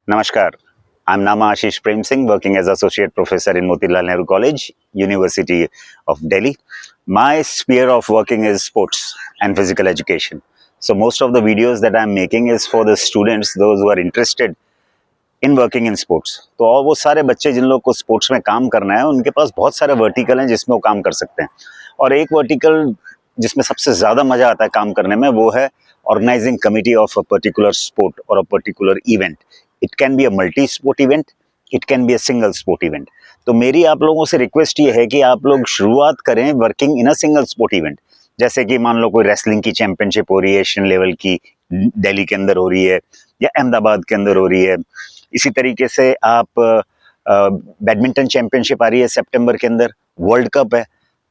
Namaskar. I'm Nama Ashish Prem Singh, working as Associate Professor in Motilal Nehru College, University of Delhi. My sphere of working is sports and physical education. So most of the videos that I'm making is for the students, those who are interested in working in sports. तो और वो सारे बच्चे जिन लोग को sports में काम करना है उनके पास बहुत सारे वर्टिकल हैं जिसमें वो काम कर सकते हैं। और एक वर्टिकल जिसमें सबसे ज़्यादा मज़ा आता है काम करने में वो है organising committee of a particular sport और a particular event. It can be a multi sport event, it can be a single sport event. तो मेरी आप लोगों से रिक्वेस्ट ये है कि आप लोग शुरुआत करें working in a single sport event. जैसे कि मान लो कोई रेसलिंग की चैंपियनशिप हो रही है एशियन लेवल की, दिल्ली के अंदर हो रही है या अहमदाबाद के अंदर हो रही है। इसी तरीके से आप बैडमिंटन चैंपियनशिप आ रही है सितंबर के अंदर, वर्ल्ड कप है,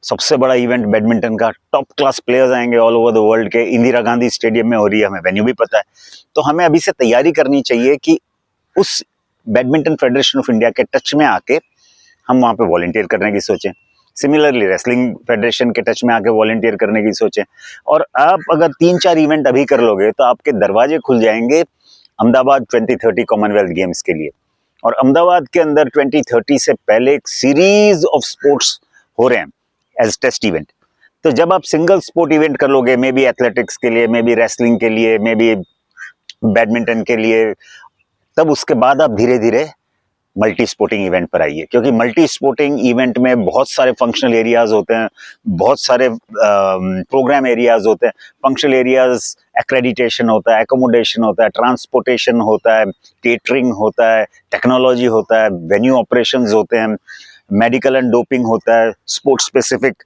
सबसे बड़ा इवेंट बैडमिंटन का, टॉप क्लास प्लेयर्स आएंगे ऑल ओवर द वर्ल्ड के, इंदिरा गांधी स्टेडियम में हो रही है, हमें वेन्यू भी पता है। तो हमें अभी से तैयारी करनी चाहिए कि उस बैडमिंटन फेडरेशन ऑफ इंडिया के टच में आके हम वहाँ पे वॉलंटियर करने की सोचें। सिमिलरली रेसलिंग फेडरेशन के टच में आके वॉलंटियर करने की सोचें। और आप अगर 3-4 इवेंट अभी कर लोगे तो आपके दरवाजे खुल जाएंगे अहमदाबाद 2030 कॉमनवेल्थ गेम्स के लिए। और अहमदाबाद के अंदर 2030 से पहले एक सीरीज ऑफ स्पोर्ट्स हो रहे हैं एज टेस्ट इवेंट। तो जब आप सिंगल स्पोर्ट इवेंट कर लोगे, मे बी एथलेटिक्स के लिए, मे बी रेसलिंग के लिए, मे बी बैडमिंटन के लिए, तब उसके बाद आप धीरे धीरे मल्टी स्पोर्टिंग इवेंट पर आइए। क्योंकि मल्टी स्पोर्टिंग इवेंट में बहुत सारे फंक्शनल एरियाज होते हैं, बहुत सारे प्रोग्राम एरियाज होते हैं। फंक्शनल एरियाज एक्रेडिटेशन होता है, एकोमोडेशन होता है, ट्रांसपोर्टेशन होता है, केटरिंग होता है, टेक्नोलॉजी होता है, वेन्यू ऑपरेशंस होते हैं, मेडिकल एंड डोपिंग होता है, स्पोर्ट्स स्पेसिफिक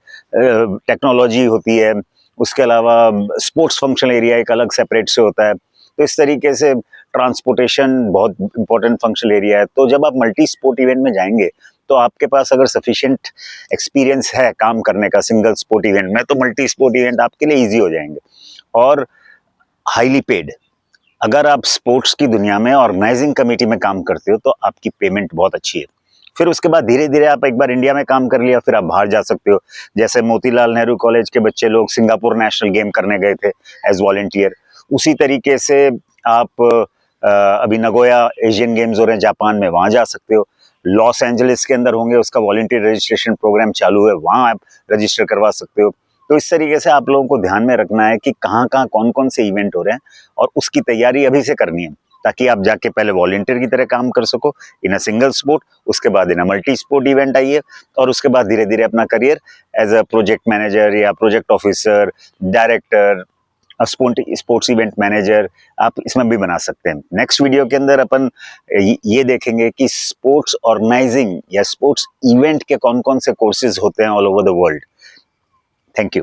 टेक्नोलॉजी होती है, उसके अलावा स्पोर्ट्स फंक्शनल एरिया एक अलग सेपरेट से होता है। तो इस तरीके से ट्रांसपोर्टेशन बहुत इंपॉर्टेंट फंक्शनल एरिया है। तो जब आप मल्टी स्पोर्ट इवेंट में जाएंगे तो आपके पास अगर सफिशिएंट एक्सपीरियंस है काम करने का सिंगल स्पोर्ट इवेंट में, तो मल्टी स्पोर्ट इवेंट आपके लिए ईजी हो जाएंगे और हाईली पेड। अगर आप स्पोर्ट्स की दुनिया में ऑर्गेनाइजिंग कमेटी में काम करते हो तो आपकी पेमेंट बहुत अच्छी है। फिर उसके बाद धीरे धीरे आप एक बार इंडिया में काम कर लिया, फिर आप बाहर जा सकते हो। जैसे मोतीलाल नेहरू कॉलेज के बच्चे लोग सिंगापुर नेशनल गेम करने गए थे एज वॉलंटियर, उसी तरीके से आप अभी नगोया एशियन गेम्स हो रहे हैं जापान में, वहाँ जा सकते हो। लॉस एंजलिस के अंदर होंगे, उसका वॉलंटियर रजिस्ट्रेशन प्रोग्राम चालू है, वहाँ आप रजिस्टर करवा सकते हो। तो इस तरीके से आप लोगों को ध्यान में रखना है कि कहाँ कहाँ कौन कौन से इवेंट हो रहे हैं और उसकी तैयारी अभी से करनी है, ताकि आप जाके पहले वॉलंटियर की तरह काम कर सको इन अ सिंगल स्पोर्ट, उसके बाद in a multi sport event आइए और उसके बाद धीरे धीरे अपना career as a project manager या project officer, director, sports event manager आप इसमें भी बना सकते हैं। नेक्स्ट वीडियो के अंदर अपन ये देखेंगे कि स्पोर्ट्स ऑर्गेनाइजिंग या स्पोर्ट्स इवेंट के कौन कौन से कोर्सेज होते हैं all over the world. Thank you.